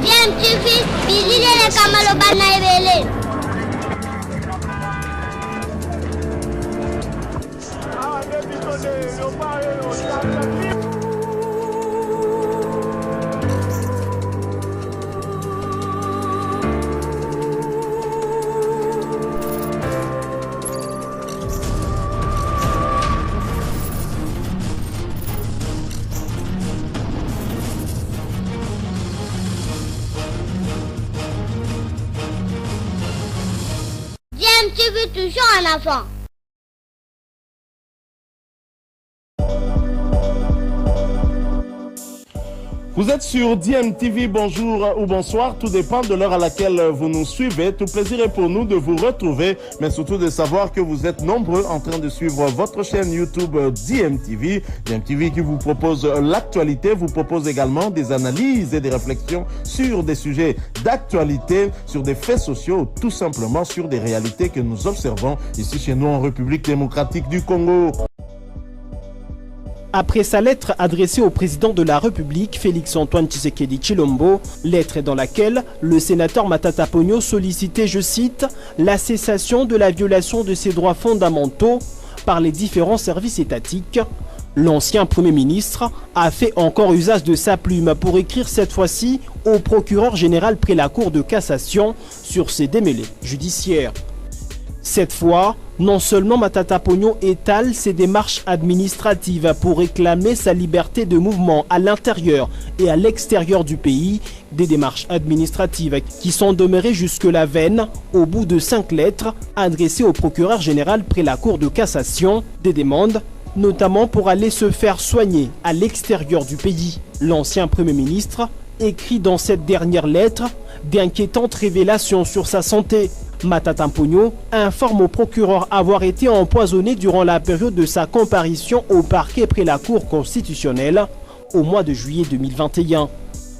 DMTV, Billy Kamalo Banaibele. DMTV toujours en avant. Vous êtes sur DMTV, bonjour ou bonsoir, tout dépend de l'heure à laquelle vous nous suivez. Tout plaisir est pour nous de vous retrouver, mais surtout de savoir que vous êtes nombreux en train de suivre votre chaîne YouTube DMTV. DMTV qui vous propose l'actualité, vous propose également des analyses et des réflexions sur des sujets d'actualité, sur des faits sociaux, tout simplement sur des réalités que nous observons ici chez nous en République démocratique du Congo. Après sa lettre adressée au président de la République, Félix-Antoine Tshisekedi Tshilombo, lettre dans laquelle le sénateur Matata Ponyo sollicitait, je cite, la cessation de la violation de ses droits fondamentaux par les différents services étatiques, l'ancien Premier ministre a fait encore usage de sa plume pour écrire cette fois-ci au procureur général près la Cour de cassation sur ses démêlés judiciaires. Cette fois, non seulement Matata Ponyo étale ses démarches administratives pour réclamer sa liberté de mouvement à l'intérieur et à l'extérieur du pays, des démarches administratives qui sont demeurées jusque-là vaines au bout de 5 lettres adressées au procureur général près la Cour de cassation, des demandes notamment pour aller se faire soigner à l'extérieur du pays. L'ancien Premier ministre écrit dans cette dernière lettre d'inquiétantes révélations sur sa santé. Matata Ponyo informe au procureur avoir été empoisonné durant la période de sa comparution au parquet près la Cour constitutionnelle au mois de juillet 2021.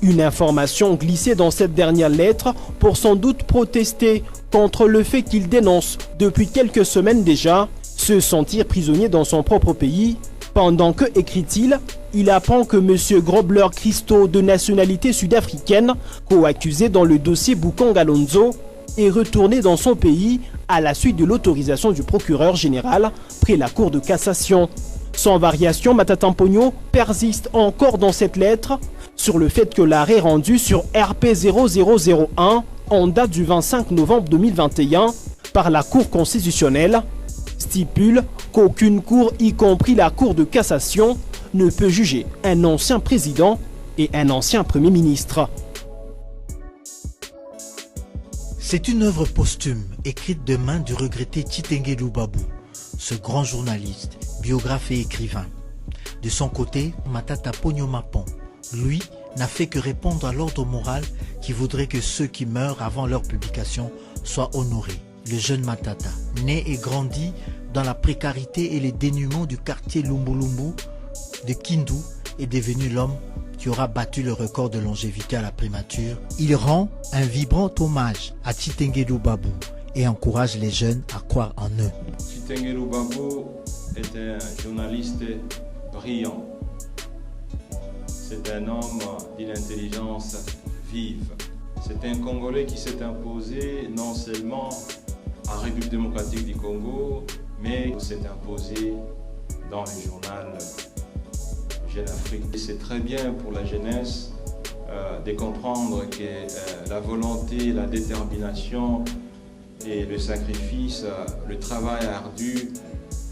Une information glissée dans cette dernière lettre pour sans doute protester contre le fait qu'il dénonce depuis quelques semaines déjà se sentir prisonnier dans son propre pays. Pendant que, écrit-il, il apprend que M. Grobler Christo, de nationalité sud-africaine, co-accusé dans le dossier Bukang Alonzo, est retourné dans son pays à la suite de l'autorisation du procureur général près la Cour de cassation. Sans variation, Matata Ponyo persiste encore dans cette lettre sur le fait que l'arrêt rendu sur RP 0001 en date du 25 novembre 2021 par la Cour constitutionnelle stipule qu'aucune cour, y compris la Cour de cassation, ne peut juger un ancien président et un ancien Premier ministre. C'est une œuvre posthume écrite de main du regretté Tshisekedi Babou, ce grand journaliste, biographe et écrivain. De son côté, Matata Ponyo Mapon, lui, n'a fait que répondre à l'ordre moral qui voudrait que ceux qui meurent avant leur publication soient honorés. Le jeune Matata, né et grandi dans la précarité et les dénuements du quartier Lumbulumbu de Kindu, est devenu l'homme qui aura battu le record de longévité à la primature. Il rend un vibrant hommage à Tshisekedi Babou et encourage les jeunes à croire en eux. Tshisekedi Babou est un journaliste brillant. C'est un homme d'une intelligence vive. C'est un Congolais qui s'est imposé non seulement en République démocratique du Congo, mais s'est imposé dans le journal Jeune Afrique. C'est très bien pour la jeunesse de comprendre que la volonté, la détermination et le sacrifice, le travail ardu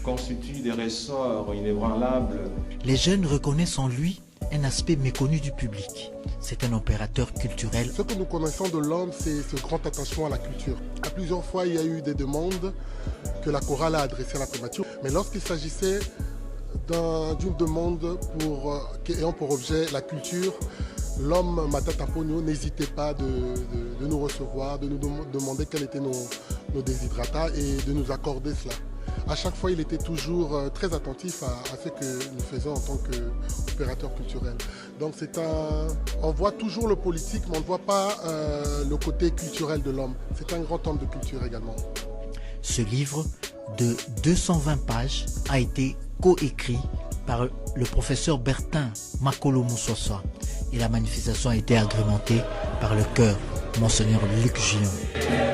constituent des ressorts inébranlables. Les jeunes reconnaissent en lui un aspect méconnu du public. C'est un opérateur culturel. Ce que nous connaissons de l'homme, c'est ce grand attachement à la culture. À plusieurs fois, il y a eu des demandes que la chorale a adressées à la primature. Mais lorsqu'il s'agissait d'une demande ayant pour objet la culture, l'homme Matata Ponyo n'hésitait pas de nous recevoir, de nous demander quels étaient nos desiderata et de nous accorder cela. À chaque fois, il était toujours très attentif à ce que nous faisons en tant qu'opérateur culturel. Donc on voit toujours le politique, mais on ne voit pas le côté culturel de l'homme. C'est un grand homme de culture également. Ce livre de 220 pages a été coécrit par le professeur Bertin Makolo Moussosa et la manifestation a été agrémentée par le chœur Monseigneur Luc Gillon.